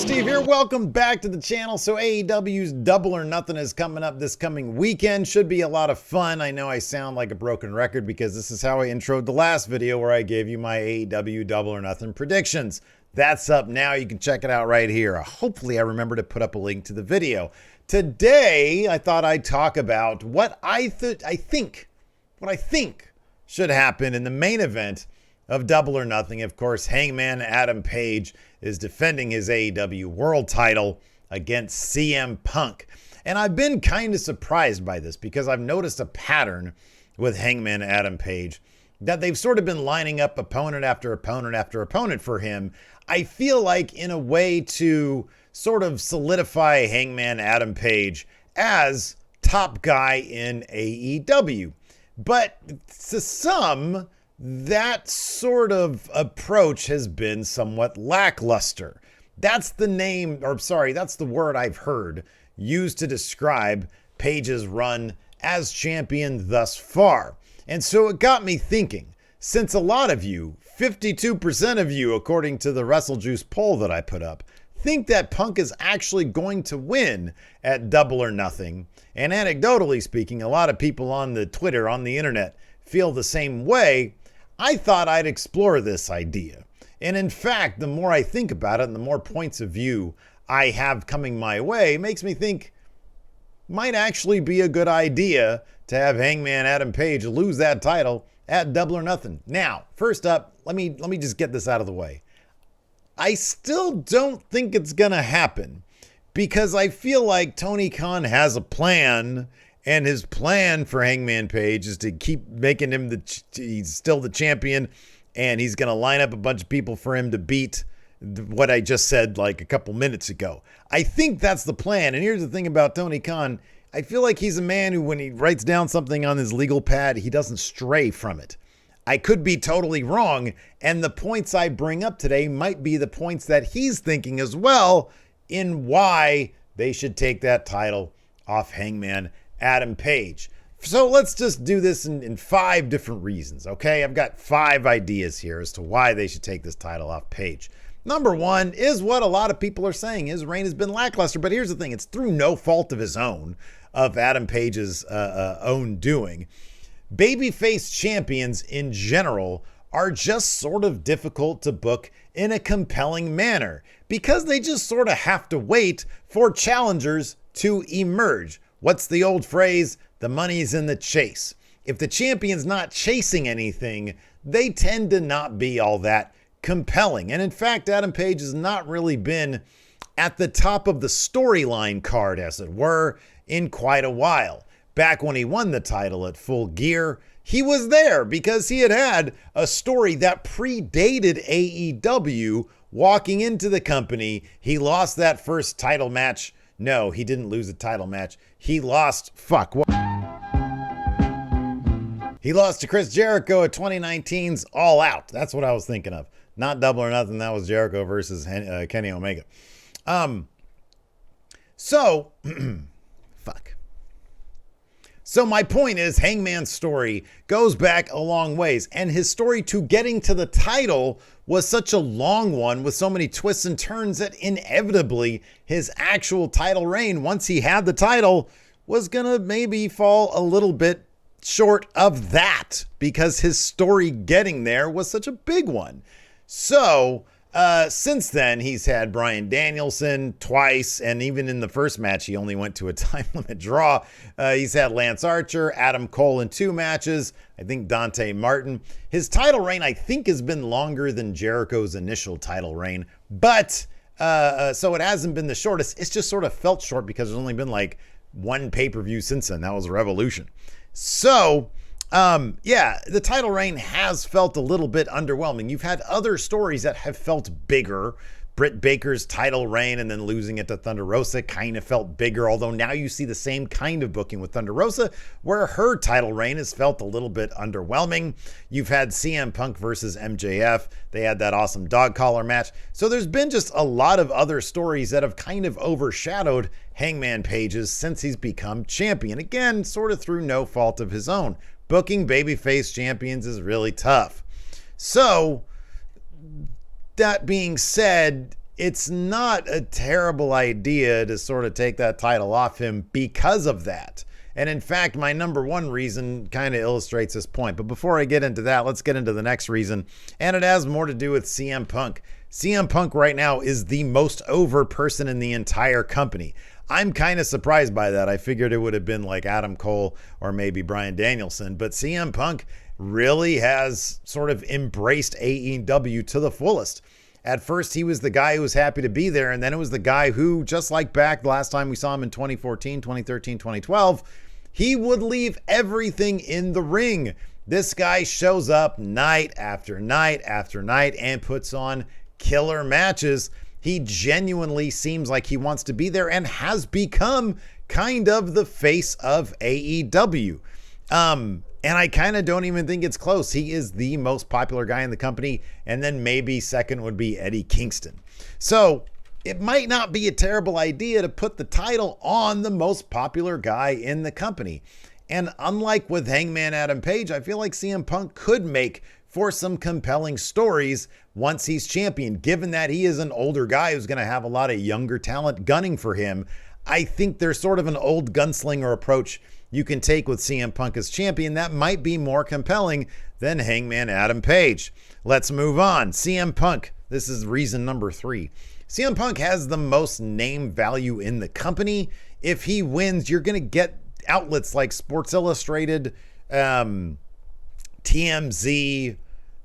Steve here. Welcome back to the channel. So AEW's Double or Nothing is coming up this coming weekend. Should be a lot of fun. I know I sound like a broken record because this is how I introed the last video where I gave you my AEW Double or Nothing predictions. That's up now. You can check it out right here. Hopefully I remember to put up a link to the video. Today, I thought I'd talk about what I think should happen in the main event of Double or Nothing. Of course, Hangman Adam Page is defending his AEW World title against CM Punk. And I've been kind of surprised by this because I've noticed a pattern with Hangman Adam Page that they've sort of been lining up opponent after opponent after opponent for him. I feel like in a way to sort of solidify Hangman Adam Page as top guy in AEW. But to some, that sort of approach has been somewhat lackluster. That's the word I've heard used to describe Page's run as champion thus far. And so it got me thinking, since a lot of you, 52% of you, according to the WrestleJuice poll that I put up, think that Punk is actually going to win at Double or Nothing, and anecdotally speaking, a lot of people on the Twitter, on the internet, feel the same way, I thought I'd explore this idea. And in fact, the more I think about it and the more points of view I have coming my way, it makes me think might actually be a good idea to have Hangman Adam Page lose that title at Double or Nothing. Now, first up, let me just get this out of the way. I still don't think it's going to happen because I feel like Tony Khan has a plan. And his plan for Hangman Page is to keep making him he's still the champion, and he's going to line up a bunch of people for him to beat what I just said like a couple minutes ago. I think that's the plan. And here's the thing about Tony Khan. I feel like he's a man who, when he writes down something on his legal pad, he doesn't stray from it. I could be totally wrong. And the points I bring up today might be the points that he's thinking as well in why they should take that title off Hangman Adam Page. So let's just do this in 5 different reasons, okay? I've got 5 ideas here as to why they should take this title off Page. Number 1 is what a lot of people are saying. His reign has been lackluster, but here's the thing. It's through no fault of his own, of Adam Page's own doing. Babyface champions in general are just sort of difficult to book in a compelling manner because they just sort of have to wait for challengers to emerge. What's the old phrase? The money's in the chase. If the champion's not chasing anything, they tend to not be all that compelling. And in fact, Adam Page has not really been at the top of the storyline card, as it were, in quite a while. Back when he won the title at Full Gear, he was there because he had a story that predated AEW. Walking into the company, he lost that first title match. No, he didn't lose a title match. He lost, he lost to Chris Jericho at 2019's All Out. That's what I was thinking of. Not Double or Nothing. That was Jericho versus Kenny Omega. So my point is, Hangman's story goes back a long ways, and his story to getting to the title was such a long one with so many twists and turns that inevitably his actual title reign, once he had the title, was gonna maybe fall a little bit short of that because his story getting there was such a big one. So since then, he's had Bryan Danielson twice, and even in the first match, he only went to a time limit draw. He's had Lance Archer, Adam Cole in 2 matches, I think Dante Martin. His title reign, I think, has been longer than Jericho's initial title reign, but so it hasn't been the shortest. It's just sort of felt short because there's only been like 1 pay-per-view since then. That was Revolution. So the title reign has felt a little bit underwhelming. You've had other stories that have felt bigger. Britt Baker's title reign and then losing it to Thunder Rosa kind of felt bigger, although now you see the same kind of booking with Thunder Rosa where her title reign has felt a little bit underwhelming. You've had CM Punk versus MJF. They had that awesome dog collar match. So there's been just a lot of other stories that have kind of overshadowed Hangman Page's since he's become champion. Again, sort of through no fault of his own. Booking babyface champions is really tough. So that being said, it's not a terrible idea to sort of take that title off him because of that. And in fact, my number one reason kind of illustrates this point. But before I get into that, let's get into the next reason. And it has more to do with CM Punk. CM Punk right now is the most over person in the entire company. I'm kind of surprised by that. I figured it would have been like Adam Cole or maybe Bryan Danielson. But CM Punk really has sort of embraced AEW to the fullest. At first, he was the guy who was happy to be there. And then it was the guy who, just like back the last time we saw him in 2014, 2013, 2012, he would leave everything in the ring. This guy shows up night after night after night and puts on killer matches. He genuinely seems like he wants to be there and has become kind of the face of AEW. And I kind of don't even think it's close. He is the most popular guy in the company. And then maybe second would be Eddie Kingston. So it might not be a terrible idea to put the title on the most popular guy in the company. And unlike with Hangman Adam Page, I feel like CM Punk could make for some compelling stories once he's champion, given that he is an older guy who's going to have a lot of younger talent gunning for him. I think there's sort of an old gunslinger approach you can take with CM Punk as champion that might be more compelling than Hangman Adam Page. Let's move on. CM Punk, this is reason number 3. CM Punk has the most name value in the company. If he wins, you're going to get outlets like Sports Illustrated, TMZ,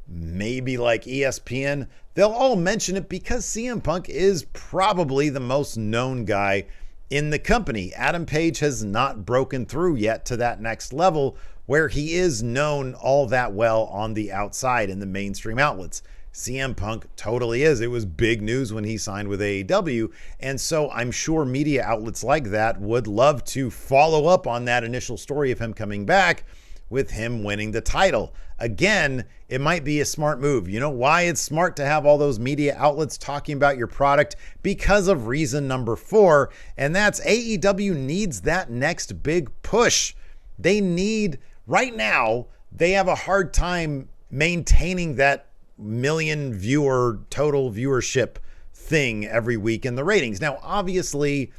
maybe like ESPN. They'll all mention it because CM Punk is probably the most known guy in the company. Adam Page has not broken through yet to that next level where he is known all that well on the outside in the mainstream outlets. CM Punk totally is. It was big news when he signed with AEW. And so I'm sure media outlets like that would love to follow up on that initial story of him coming back with him winning the title. Again, it might be a smart move. You know why it's smart to have all those media outlets talking about your product? Because of reason number 4, and that's AEW needs that next big push. They need, right now, they have a hard time maintaining that million viewer total viewership thing every week in the ratings. Now, obviously,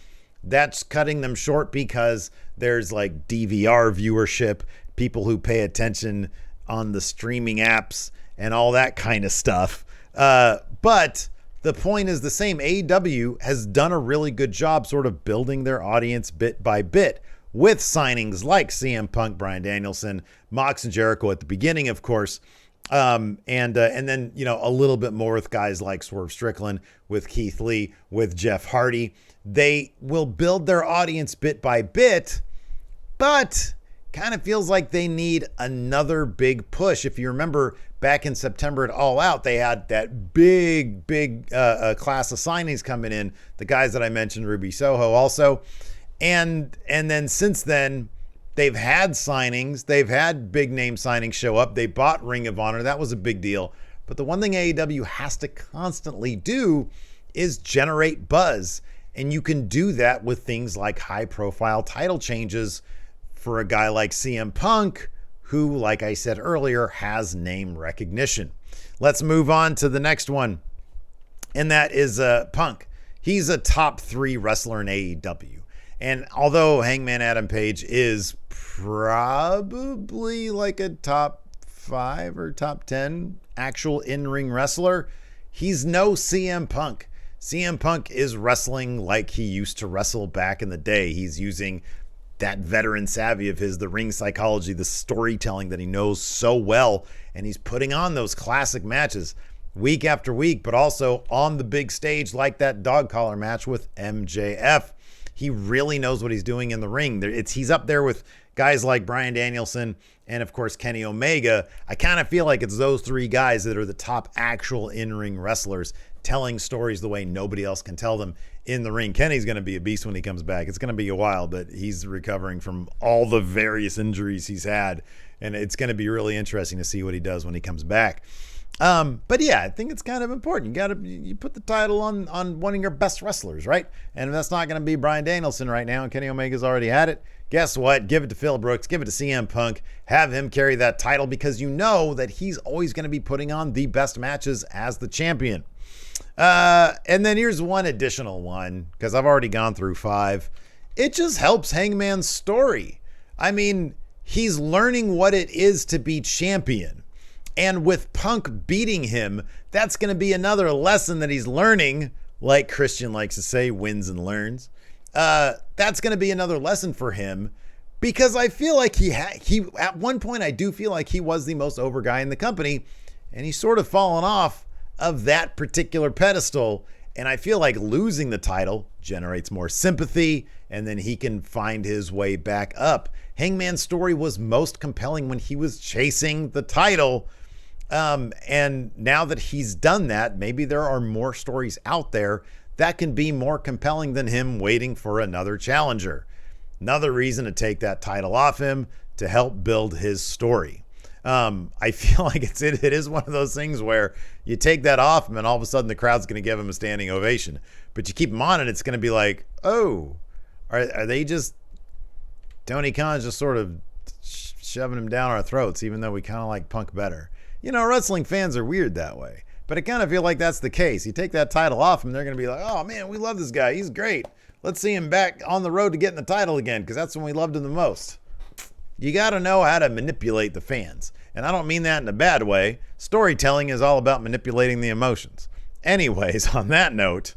that's cutting them short because there's like DVR viewership, people who pay attention on the streaming apps and all that kind of stuff. But the point is the same. AEW has done a really good job sort of building their audience bit by bit with signings like CM Punk, Bryan Danielson, Mox and Jericho at the beginning, of course. And then, you know, a little bit more with guys like Swerve Strickland, with Keith Lee, with Jeff Hardy. They will build their audience bit by bit, but kind of feels like they need another big push. If you remember back in September at All Out, they had that big class of signings coming in. The guys that I mentioned, Ruby Soho also. And then since then, they've had signings. They've had big name signings show up. They bought Ring of Honor. That was a big deal. But the one thing AEW has to constantly do is generate buzz. And you can do that with things like high profile title changes for a guy like CM Punk, who, like I said earlier, has name recognition. Let's move on to the next one. And that is Punk. He's a top 3 wrestler in AEW. And although Hangman Adam Page is probably like a top 5 or top 10 actual in-ring wrestler, he's no CM Punk. CM Punk is wrestling like he used to wrestle back in the day. He's using that veteran savvy of his, the ring psychology, the storytelling that he knows so well. And he's putting on those classic matches week after week, but also on the big stage like that dog collar match with MJF. He really knows what he's doing in the ring. He's up there with guys like Bryan Danielson and, of course, Kenny Omega. I kind of feel like it's those 3 guys that are the top actual in-ring wrestlers, telling stories the way nobody else can tell them in the ring. Kenny's going to be a beast when he comes back. It's going to be a while, but he's recovering from all the various injuries he's had, and it's going to be really interesting to see what he does when he comes back. But yeah, I think it's kind of important. You put the title on one of your best wrestlers, right? And if that's not going to be Bryan Danielson right now, and Kenny Omega's already had it, guess what? Give it to Phil Brooks, give it to CM Punk, have him carry that title because you know that he's always going to be putting on the best matches as the champion. And then here's one additional one, because I've already gone through 5. It just helps Hangman's story. I mean, he's learning what it is to be champion. And with Punk beating him, that's going to be another lesson that he's learning. Like Christian likes to say, wins and learns. That's going to be another lesson for him, because I feel like he at one point, I do feel like he was the most over guy in the company, and he's sort of fallen off of that particular pedestal. And I feel like losing the title generates more sympathy, and then he can find his way back up. Hangman's story was most compelling when he was chasing the title. And now that he's done that, maybe there are more stories out there that can be more compelling than him waiting for another challenger. Another reason to take that title off him, to help build his story. I feel like it is one of those things where you take that off him and all of a sudden the crowd's going to give him a standing ovation. But you keep him on and it's going to be like, oh, are they just, Tony Khan's just sort of shoving him down our throats, even though we kind of like Punk better. You know, wrestling fans are weird that way. But I kind of feel like that's the case. You take that title off him, they're going to be like, oh man, we love this guy. He's great. Let's see him back on the road to getting the title again, because that's when we loved him the most. You got to know how to manipulate the fans. And I don't mean that in a bad way. Storytelling is all about manipulating the emotions. Anyways, on that note,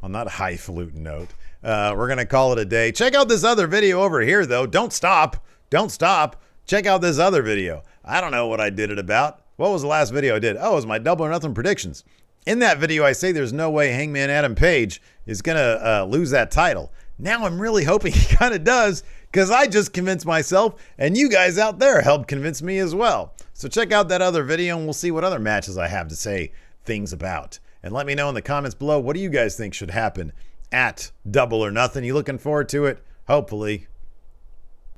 on that highfalutin note, we're going to call it a day. Check out this other video over here, though. Don't stop. Don't stop. Check out this other video. I don't know what I did it about. What was the last video I did? Oh, it was my Double or Nothing predictions. In that video, I say there's no way Hangman Adam Page is going to lose that title. Now I'm really hoping he kind of does, because I just convinced myself, and you guys out there helped convince me as well. So check out that other video, and we'll see what other matches I have to say things about. And let me know in the comments below, what do you guys think should happen at Double or Nothing? You looking forward to it? Hopefully.